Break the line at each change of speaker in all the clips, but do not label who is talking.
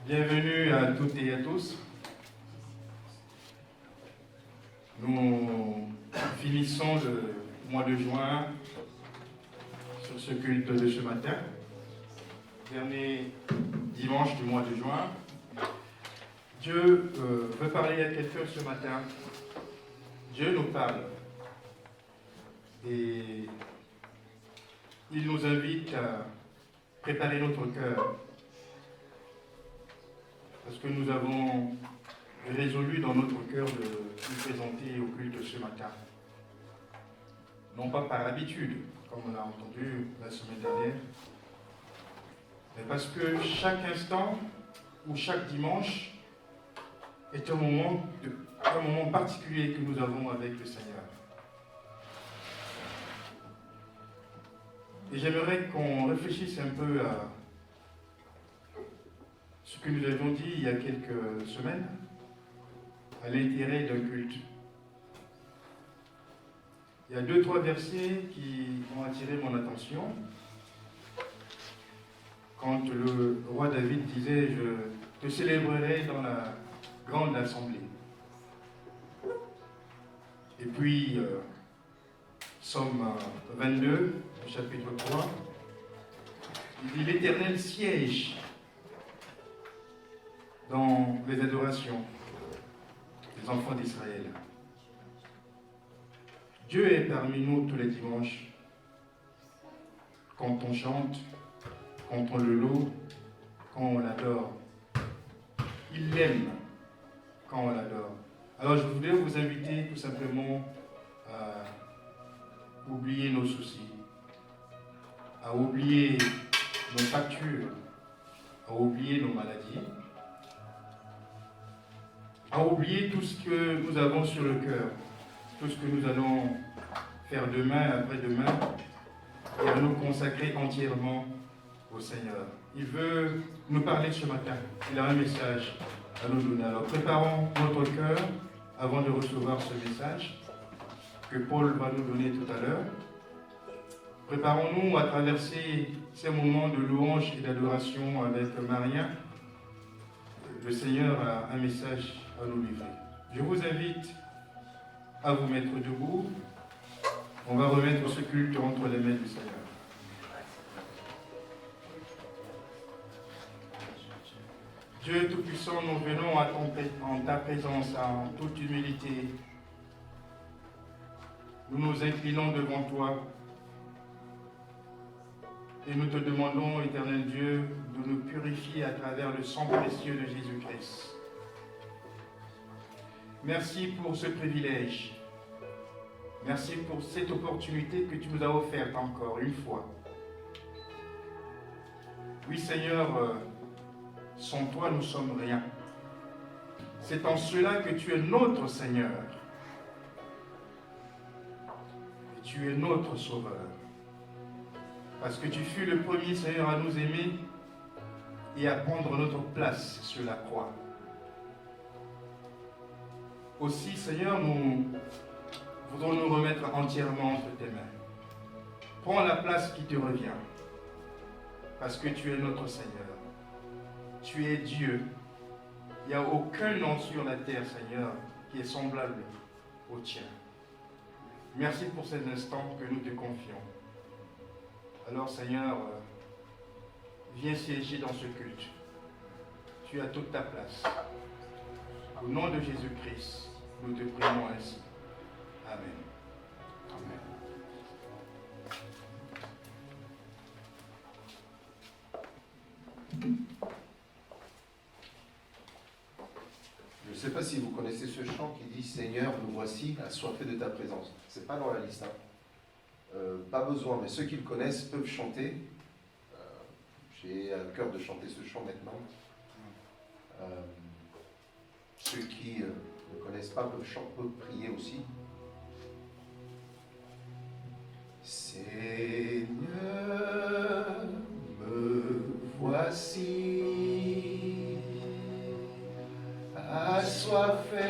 Bienvenue à toutes et à tous. Nous finissons le mois de juin sur ce culte de ce matin, dernier dimanche du mois de juin. Dieu veut parler à quelqu'un ce matin. Dieu nous parle et il nous invite à préparer notre cœur. Parce que nous avons résolu dans notre cœur de nous présenter au culte ce matin. Non pas par habitude, comme on a entendu la semaine dernière, mais parce que chaque instant ou chaque dimanche est un moment particulier que nous avons avec le Seigneur. Et j'aimerais qu'on réfléchisse un peu à ce que nous avions dit il y a quelques semaines, à l'intérêt d'un culte. Il y a 2-3 versets qui ont attiré mon attention. Quand le roi David disait « Je te célébrerai dans la grande assemblée ». Et puis, Psaume 22, chapitre 3, il dit « L'Éternel siège dans les adorations des enfants d'Israël. » Dieu est parmi nous tous les dimanches. Quand on chante, quand on le loue, quand on l'adore. Il l'aime quand on l'adore. Alors je voulais vous inviter tout simplement à oublier nos soucis, à oublier nos factures, à oublier nos maladies, à oublier tout ce que nous avons sur le cœur, tout ce que nous allons faire demain, après-demain, et à nous consacrer entièrement au Seigneur. Il veut nous parler ce matin. Il a un message à nous donner. Alors préparons notre cœur avant de recevoir ce message que Paul va nous donner tout à l'heure. Préparons-nous à traverser ces moments de louange et d'adoration avec Marien. Le Seigneur a un message à nous livrer. Je vous invite à vous mettre debout. On va remettre ce culte entre les mains du Seigneur. Dieu Tout-Puissant, nous venons en ta présence en toute humilité. Nous nous inclinons devant toi et nous te demandons, éternel Dieu, de nous purifier à travers le sang précieux de Jésus-Christ. Merci pour ce privilège. Merci pour cette opportunité que tu nous as offerte encore une fois. Oui, Seigneur, sans toi, nous ne sommes rien. C'est en cela que tu es notre Seigneur. Et tu es notre Sauveur. Parce que tu fus le premier, Seigneur, à nous aimer et à prendre notre place sur la croix. Aussi, Seigneur, nous voudrons nous remettre entièrement entre tes mains. Prends la place qui te revient. Parce que tu es notre Seigneur. Tu es Dieu. Il n'y a aucun nom sur la terre, Seigneur, qui est semblable au tien. Merci pour ces instants que nous te confions. Alors, Seigneur, viens siéger dans ce culte. Tu as toute ta place. Au nom de Jésus-Christ, nous te prions ainsi. Amen. Amen.
Je ne sais pas si vous connaissez ce chant qui dit « Seigneur, nous voici, assoiffés de ta présence ». Ce n'est pas dans la liste. Pas besoin, mais ceux qui le connaissent peuvent chanter. J'ai à cœur de chanter ce chant maintenant. Ceux qui ne connaissent pas peuvent prier aussi. Seigneur, me voici, assoiffé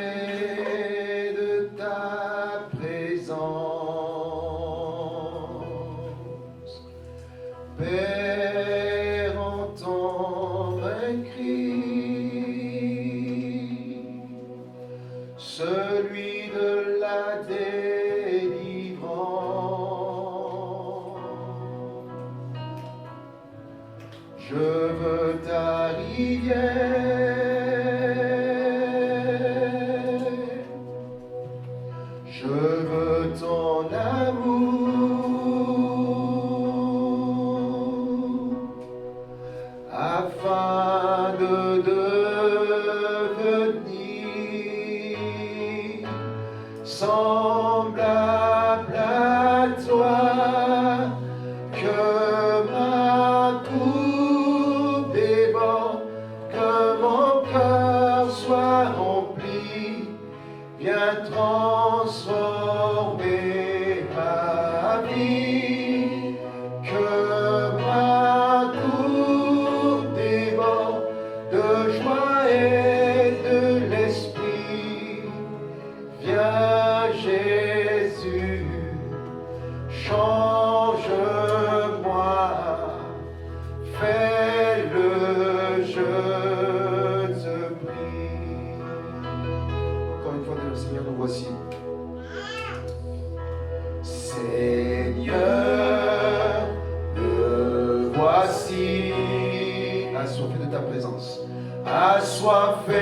de ta présence. Père, entends un cri Je veux ta rivière, je veux ton amour, afin de devenir semblable à toi. Que ma coupe déborde, que mon cœur soit rempli, viens transformer ma vie. Que ma coupe déborde de joie et de l'esprit. Viens Jésus, change-moi, fais-le, je te prie. Encore une fois, Seigneur, nous voici. Seigneur, me voici, assoiffé de ta présence, assoiffé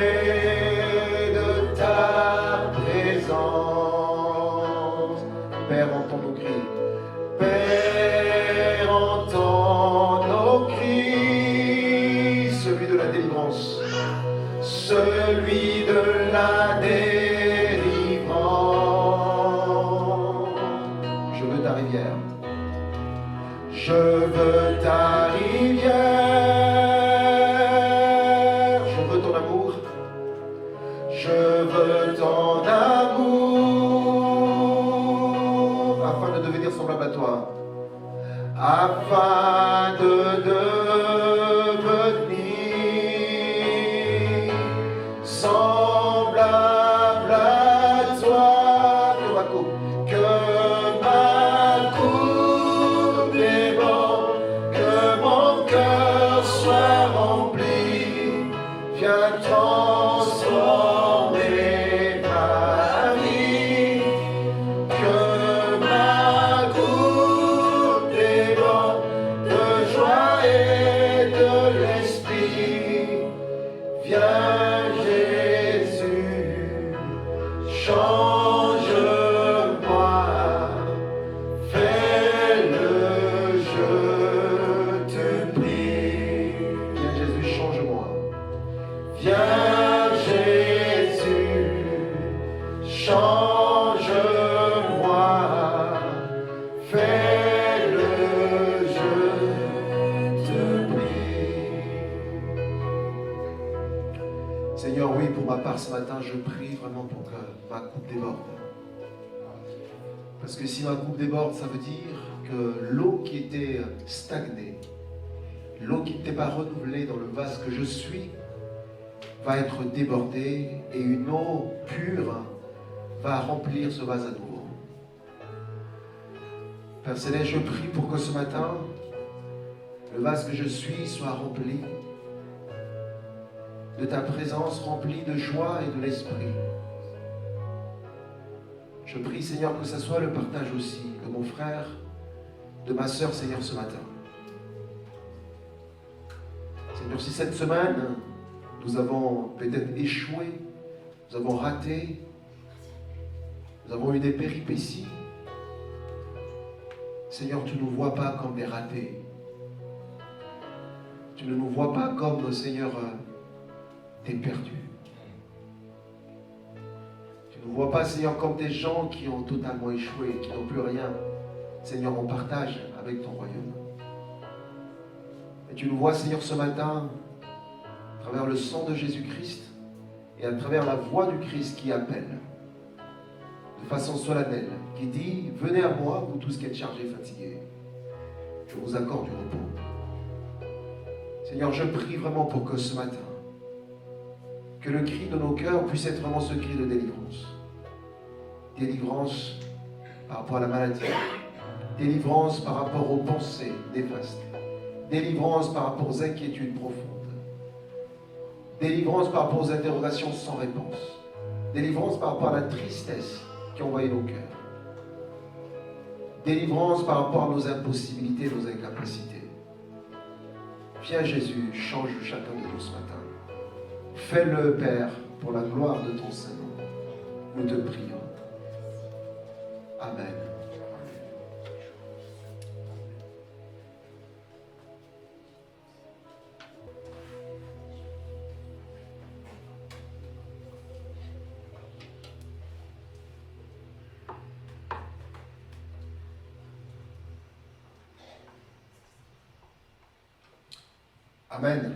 de ta présence. Père, entends nos cris. Père, entends nos cris, celui de la délivrance, celui de la délivrance. Je veux ta rivière, je veux ta rivière, je veux ton amour, je veux ton amour, afin de devenir semblable à toi, afin de devenir semblable à toi. Que ma coupe déborde, que mon cœur soit rempli, viens transformer ma vie. Que ma coupe déborde de joie et de l'esprit. Viens Jésus, change-moi, fais-le, je te prie. Viens Jésus, change-moi. Viens Jésus, change-moi, fais-le, je te prie. Seigneur, oui, pour ma part ce matin, je prie vraiment pour que ma coupe déborde. Parce que si ma coupe déborde, ça veut dire que l'eau qui était stagnée, l'eau qui n'était pas renouvelée dans le vase que je suis, va être débordée et une eau pure va remplir ce vase à nouveau. Père Céleste, je prie pour que ce matin, le vase que je suis soit rempli de ta présence, rempli de joie et de l'esprit. Je prie, Seigneur, que ce soit le partage aussi de mon frère, de ma sœur, Seigneur, ce matin. Seigneur, si cette semaine, nous avons peut-être échoué, nous avons raté, nous avons eu des péripéties, Seigneur, tu ne nous vois pas comme des ratés. Tu ne nous vois pas comme, Seigneur, des perdus. Tu ne nous vois pas, Seigneur, comme des gens qui ont totalement échoué, qui n'ont plus rien. Seigneur, on partage avec ton royaume. Et tu nous vois, Seigneur, ce matin, à travers le sang de Jésus-Christ et à travers la voix du Christ qui appelle de façon solennelle, qui dit « Venez à moi, vous tous qui êtes chargés et fatigués, je vous accorde du repos. » Seigneur, je prie vraiment pour que ce matin, que le cri de nos cœurs puisse être vraiment ce cri de délivrance. Délivrance par rapport à la maladie, délivrance par rapport aux pensées néfastes, délivrance par rapport aux inquiétudes profondes, délivrance par rapport aux interrogations sans réponse, délivrance par rapport à la tristesse qui envahit nos cœurs, délivrance par rapport à nos impossibilités, nos incapacités. Viens Jésus, change chacun de nous ce matin. Fais-le, Père, pour la gloire de ton Saint-Nom. Nous te prions. Amen. Amen.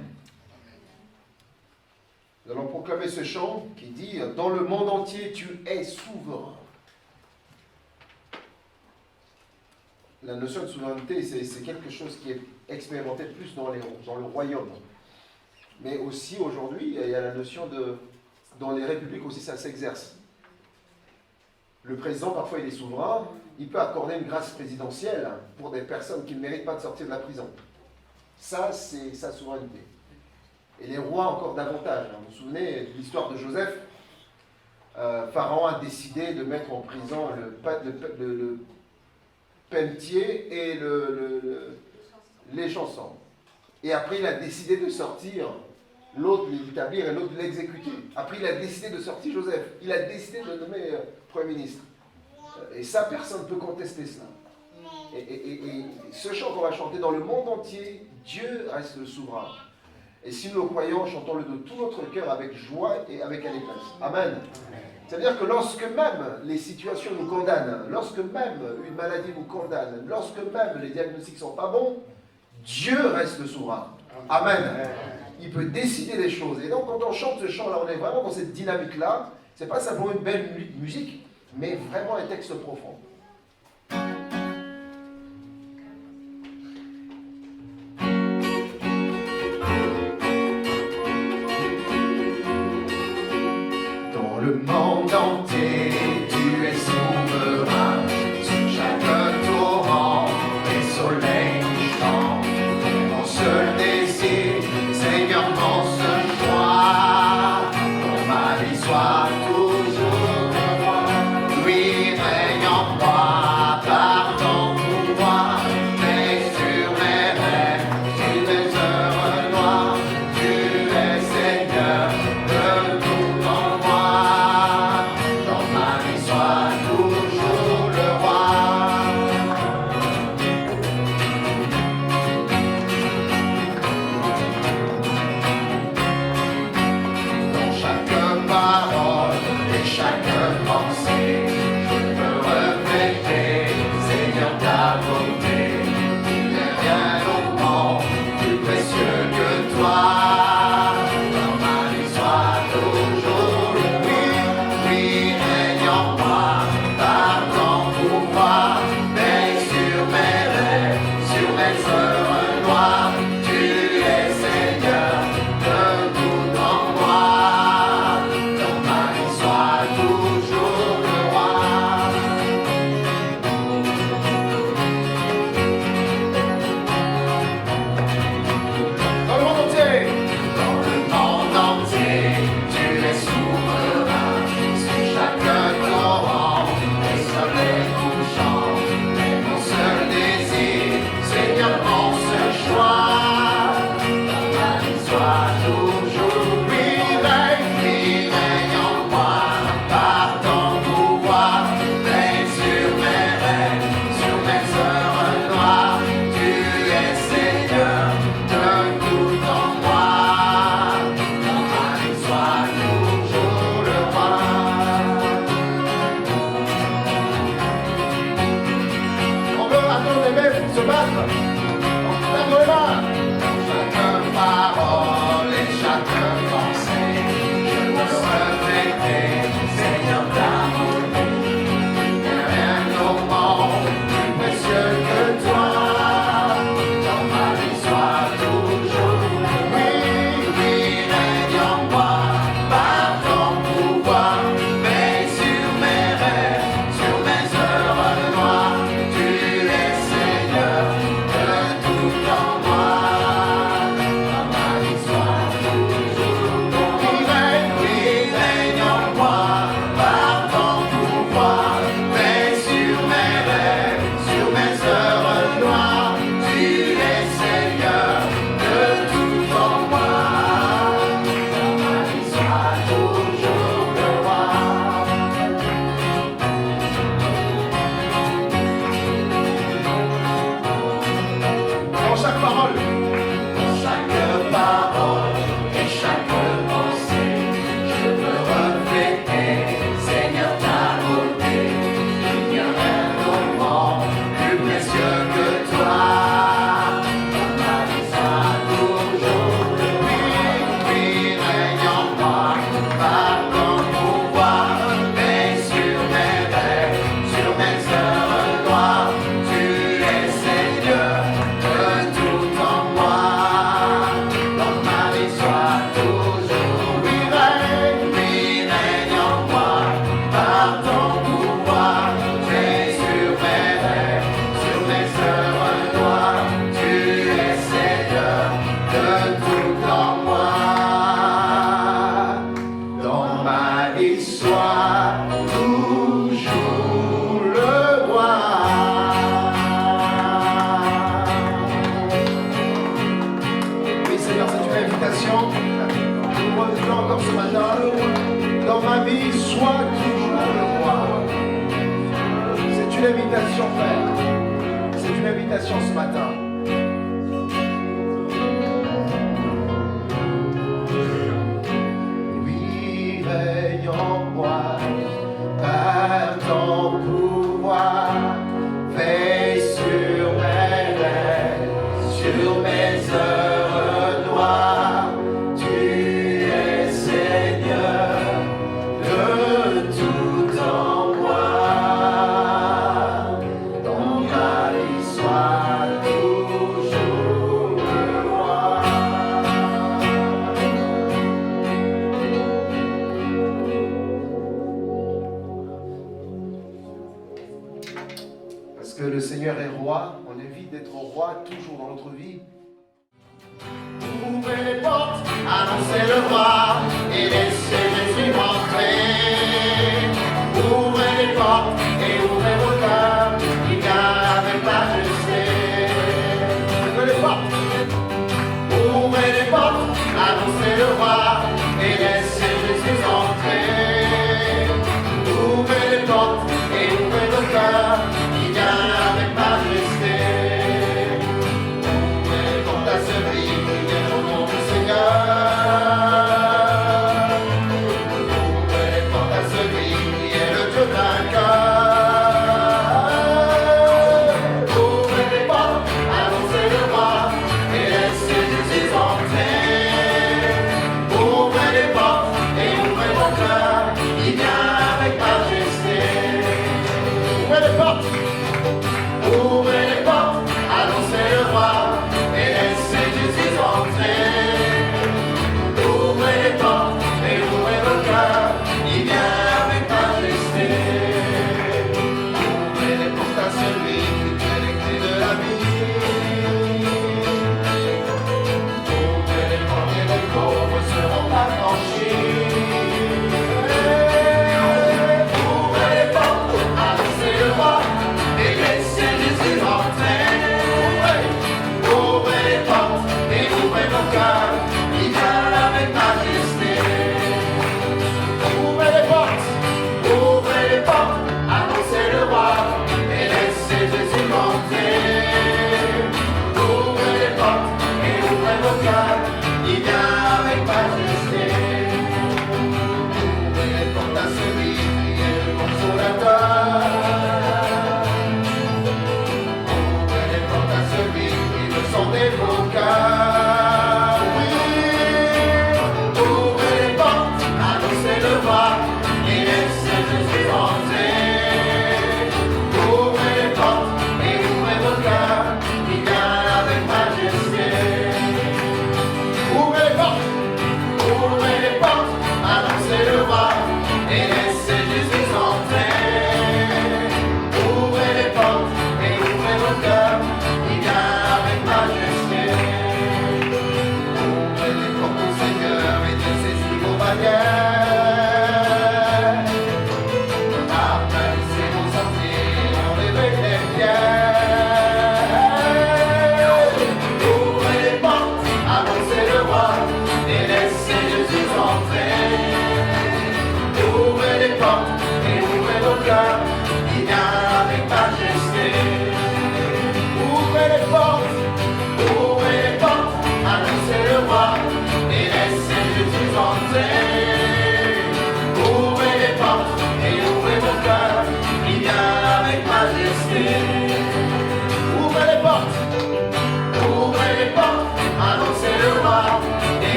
Nous allons proclamer ce chant qui dit « Dans le monde entier, tu es souverain ». La notion de souveraineté, c'est quelque chose qui est expérimenté plus dans le royaume. Mais aussi aujourd'hui, il y a la notion de... Dans les républiques aussi, ça s'exerce. Le président, parfois, il est souverain. Il peut accorder une grâce présidentielle pour des personnes qui ne méritent pas de sortir de la prison. Ça, c'est sa souveraineté. Et les rois encore davantage. Vous vous souvenez de l'histoire de Joseph? Pharaon a décidé de mettre en prison le pelletier et les chansons. Et après, il a décidé de sortir l'autre, l'établir et l'autre l'exécuter. Après, il a décidé de sortir Joseph. Il a décidé de le nommer Premier ministre. Et ça, personne ne peut contester cela. Et ce chant qu'on va chanter dans le monde entier, Dieu reste le souverain. Et si nous le croyons, chantons-le de tout notre cœur avec joie et avec allégresse. Amen. C'est-à-dire que lorsque même les situations nous condamnent, lorsque même une maladie nous condamne, lorsque même les diagnostics ne sont pas bons, Dieu reste le souverain. Amen. Il peut décider des choses. Et donc quand on chante ce chant-là, on est vraiment dans cette dynamique-là. Ce n'est pas simplement une belle musique, mais vraiment un texte profond. Le monde entier, tu es souverain, sur chaque torrent, les soleils chantent, mon seul désir, Seigneur, mon seul choix, ton mari soit toujours roi, lui règne en moi, par ton pouvoir, mais sur mes rêves, sur mes heures noires, tu es Seigneur de tout en moi. Se battre, on lève les mains. Chaque parole et chaque vie soit toujours. Lui règne en moi, par ton pouvoir. J'ai sur mes rêves, sur mes œuvres noires. Tu es Seigneur de tout en moi. Dans ma vie soit toujours le roi. Oui Seigneur, c'est une invitation. Nous revenons encore ce matin. Dans ma vie soit toujours le roi. C'est une invitation, Père. C'est une invitation ce matin. Lui règne en moi, par ton pouvoir, veille sur mes rêves, sur mes heures noires. Tu es Seigneur de tout en moi. Dans ma vie soit toujours le roi. Parce que le Seigneur est roi, on évite d'être roi toujours dans notre vie. Ouvrez les portes, annoncez le roi et laissez Jésus rentrer. Ouvrez les portes et ouvrez vos cœurs, il vient avec majesté. Ouvrez les portes, ouvrez les portes, annoncez le roi et laissez Jésus entrer. Ouvrez les portes et ouvrez vos cœurs, il vient avec majesté. Ouvrez les portes à celui qui vient au nom du Seigneur. Ouvrez les portes à celui qui est le Dieu vainqueur.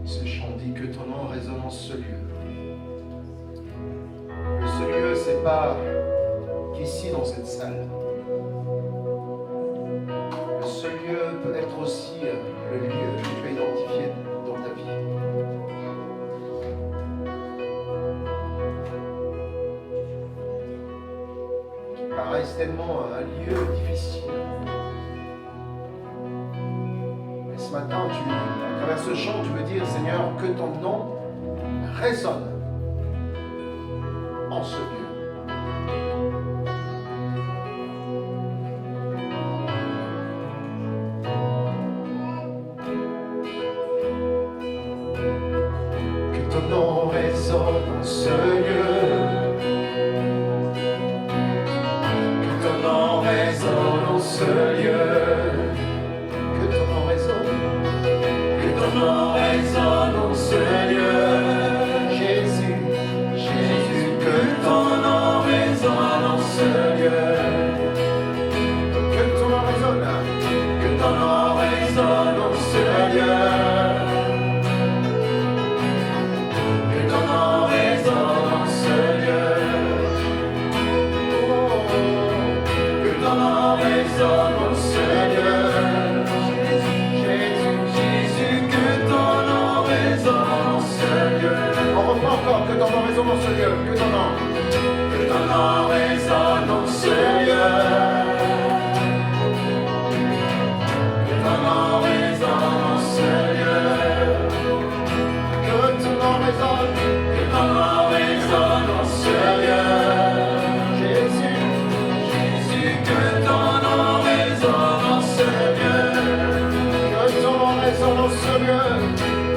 Ce chant dit que ton nom résonne en ce lieu. Que ce lieu, c'est pas qu'ici dans cette salle. Que ce lieu peut être aussi le lieu que tu as identifié dans ta vie. Qui paraissent tellement un lieu difficile. Et ce matin, à travers ce chant, tu veux dire, Seigneur, que ton nom résonne en ce lieu. Que ton nom résonne en ce lieu. Que ton nom résonne en ce lieu. Que ton nom résonne. Que ton nom résonne en ce lieu. Jésus, Jésus, que ton nom résonne en ce lieu. Que ton nom résonne. Que ton nom résonne en ce lieu. Que ton nom résonne en ce lieu. Oh, que ton nom résonne en ce lieu. On reprend encore, que ton nom résonne en ce lieu, que ton nom résonne en ce lieu, que ton nom résonne en ce lieu, que ton nom résonne en ce lieu, Jésus, Jésus, que ton nom résonne en ce lieu, que ton nom résonne en ce lieu.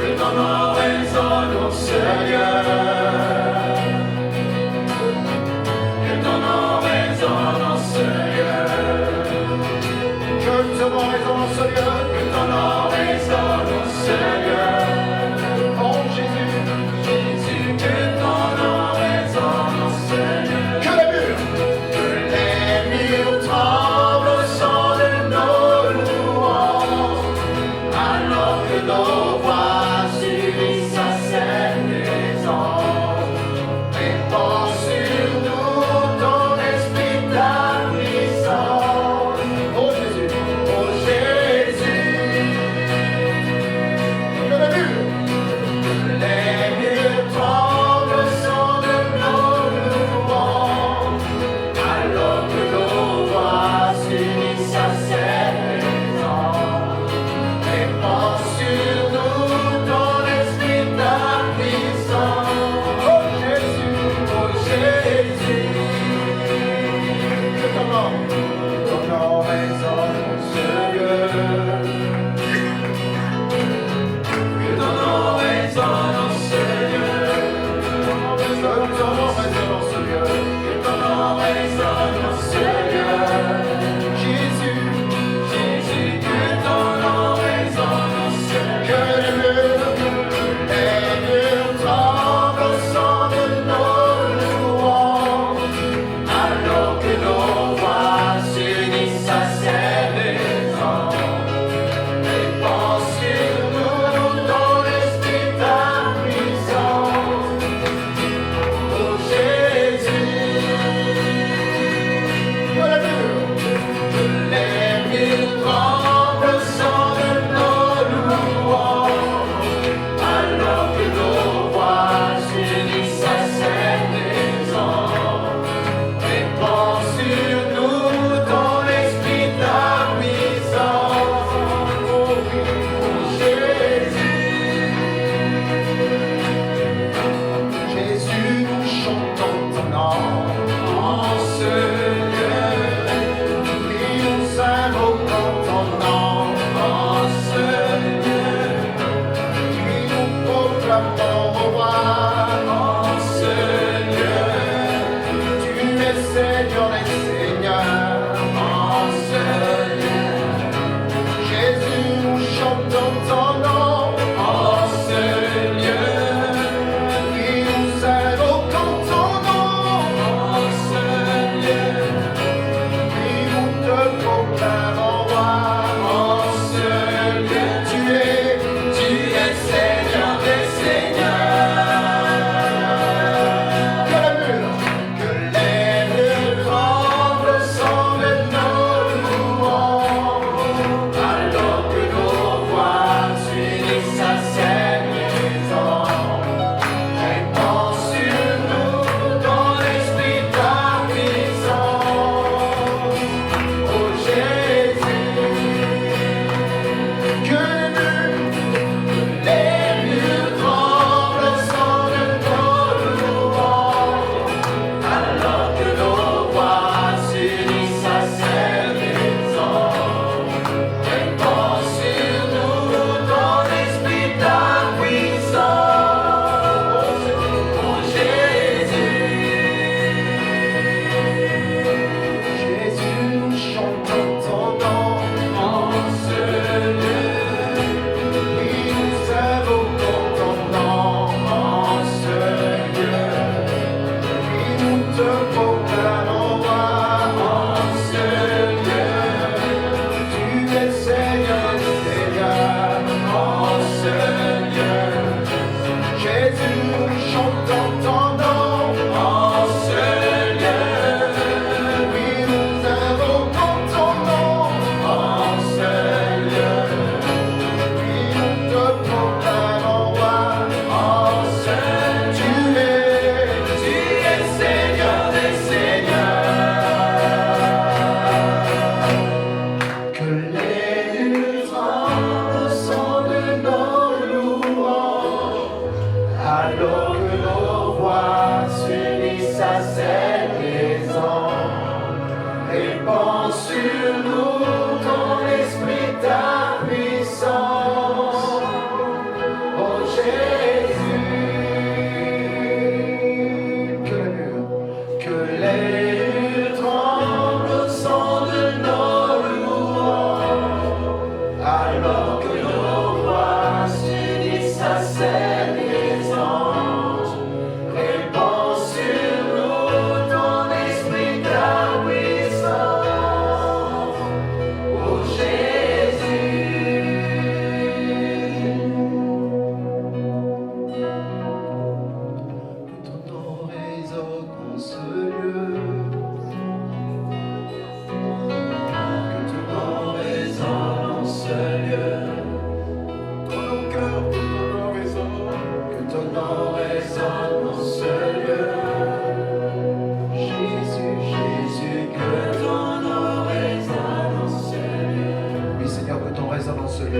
Que ton nom résonne en ce lieu. Que ton nom résonne en ce lieu. Que ton nom résonne en ce lieu. Que ton nom résonne en ce lieu. Oh Jésus, Jésus, que ton nom résonne en ce lieu. Que les murs tremblent au son de nos louanges, alors que nos voix
Que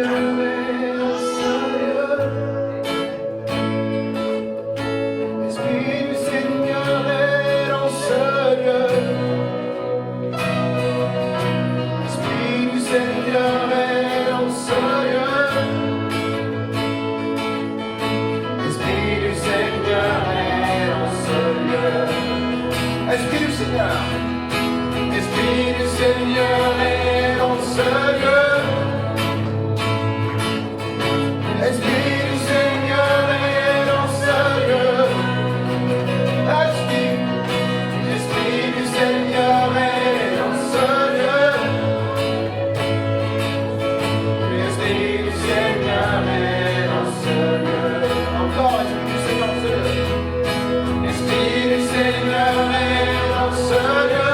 Seigneur est en ce lieu. L'Esprit du Seigneur est dans ce lieu. L'Esprit du Seigneur est dans ce lieu. L'Esprit du Seigneur est dans ce lieu. Esprit du Seigneur. L'Esprit du Seigneur est dans ce lieu. L'Esprit du Seigneur est dans ce lieu. L'Esprit du Seigneur est dans ce lieu. L'Esprit du Seigneur est dans ce lieu. Encore, Esprit du Seigneur dans ce lieu. L'Esprit du Seigneur est dans ce lieu.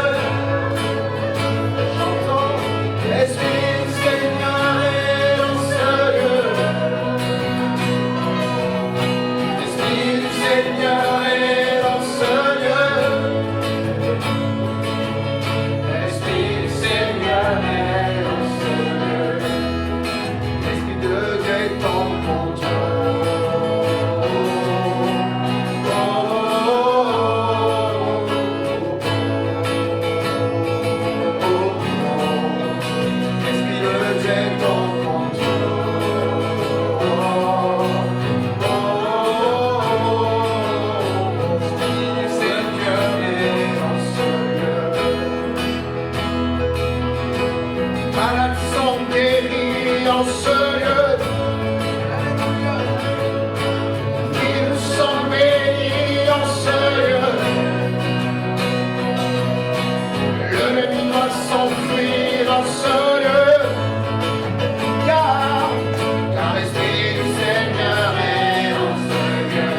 L'Esprit du Seigneur est dans ce lieu. L'Esprit du Seigneur est dans ce lieu. L'Esprit du Seigneur est dans ce lieu. L'Esprit de Dieu est en contrôle. L'Esprit de Dieu est en malades sont guéris en ce lieu. Ils sont bénis en ce lieu. Le ennemi doit s'enfuir en ce lieu. Car l'Esprit du Seigneur est en ce lieu.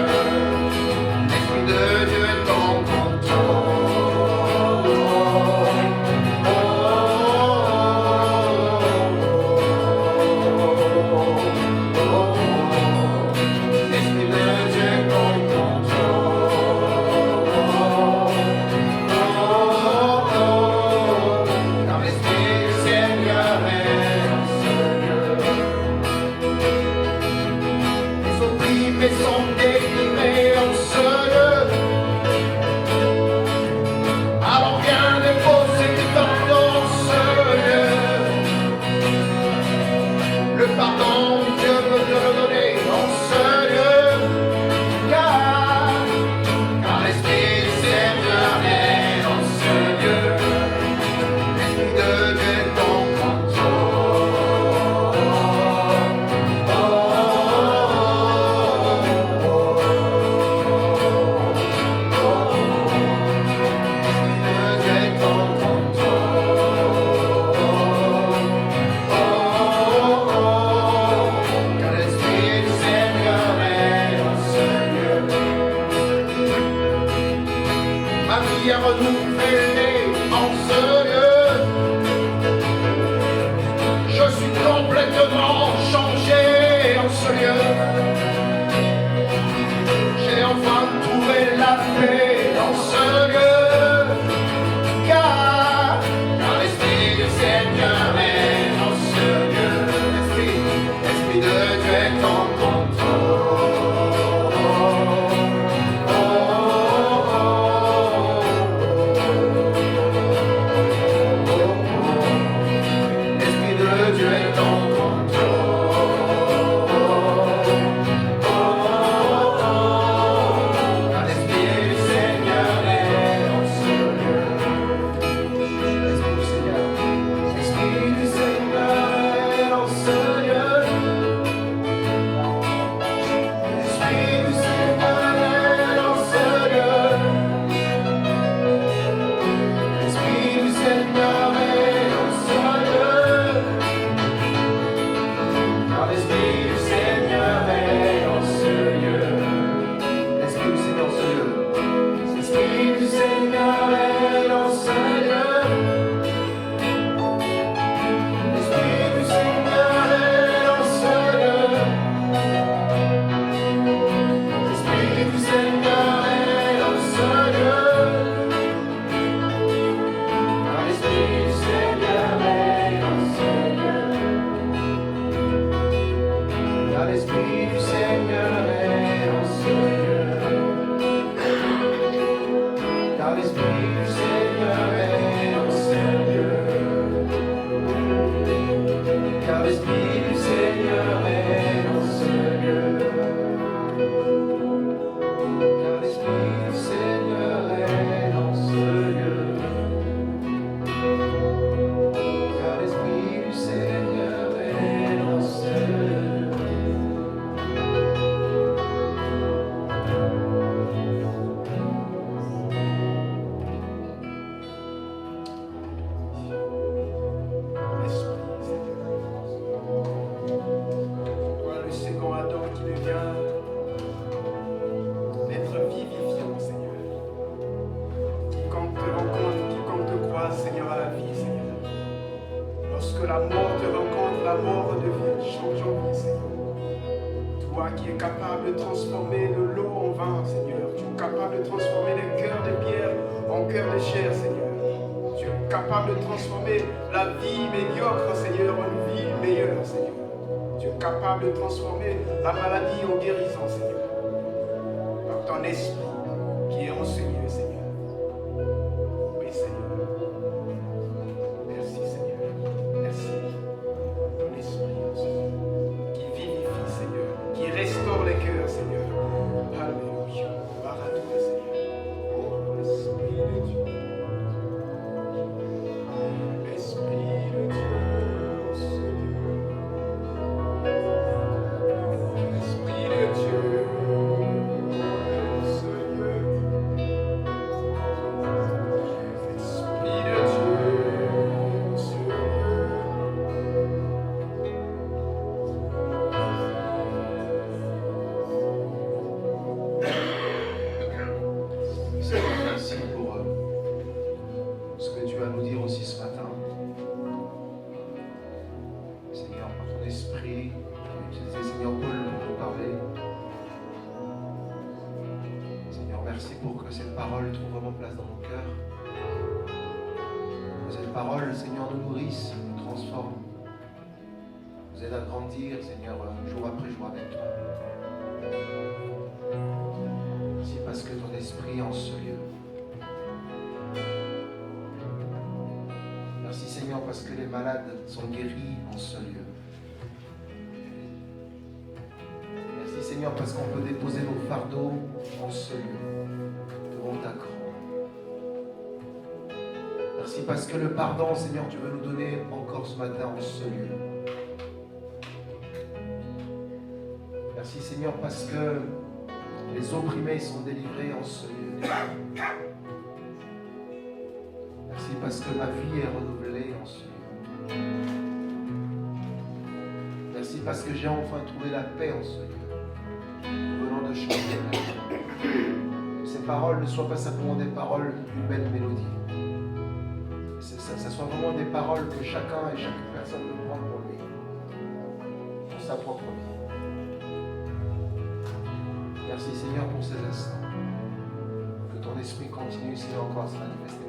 L'Esprit de Dieu est en contrôle. l'Esprit du Seigneur est dans ce lieu. Car l'Esprit du Seigneur est dans ce lieu. Car l'Esprit du Seigneur est dans ce lieu. Car l'Esprit du Seigneur est dans ce lieu. Car l'Esprit du Seigneur est dans ce lieu.
Toi, le second Adam qui devient l'être vivifiant, Seigneur. Quiconque te rencontre, quiconque te croise, Seigneur, à la vie, Seigneur. Lorsque la mort te rencontre, la mort devient change en vie, Seigneur. Toi qui es capable de transformer de l'eau en vin, Seigneur. Tu es capable de transformer les cœurs de pierre en cœurs de chair, Seigneur. Tu es capable de transformer la vie médiocre, Seigneur, en une vie meilleure, Seigneur. Tu es capable de transformer la maladie en guérison, Seigneur. Par ton esprit qui est en ce lieu, Seigneur. Oui, Seigneur. Merci, Seigneur. Merci. Ton esprit en ce lieu. Qui vivifie, Seigneur. Qui restaure les cœurs, Seigneur. Alléluia. Gloire à toi, Seigneur. Oh, l'Esprit de Dieu. Esprit de Dieu en ce lieu. Esprit de Dieu en ce lieu. Esprit de Dieu en ce lieu.
Seigneur, merci pour ce que tu vas nous dire aussi ce matin. Seigneur, par ton esprit, tu as utilisé Seigneur Paul pour nous parler. Seigneur, merci pour que cette parole trouve vraiment place dans nos cœurs. Que cette parole, Seigneur, nous nourrisse, nous transforme, nous aide à grandir, Seigneur, jour après jour avec toi. Merci parce que ton esprit est en ce lieu. Merci Seigneur parce que les malades sont guéris en ce lieu. Merci Seigneur parce qu'on peut déposer nos fardeaux en ce lieu, devant ta croix. Merci parce que le pardon, Seigneur, tu veux nous donner encore ce matin en ce lieu. Merci Seigneur parce que les opprimés sont délivrés en ce lieu. Merci parce que ma vie est renouvelée en ce lieu. Merci parce que j'ai enfin trouvé la paix en ce lieu. Nous venons de chanter. Que ces paroles ne soient pas simplement des paroles d'une belle mélodie. Que ça soit vraiment des paroles que chacun et chaque personne peut prendre pour lui, pour sa propre vie. Merci Seigneur pour ces instants. Que ton esprit continue, Seigneur, encore à se manifester.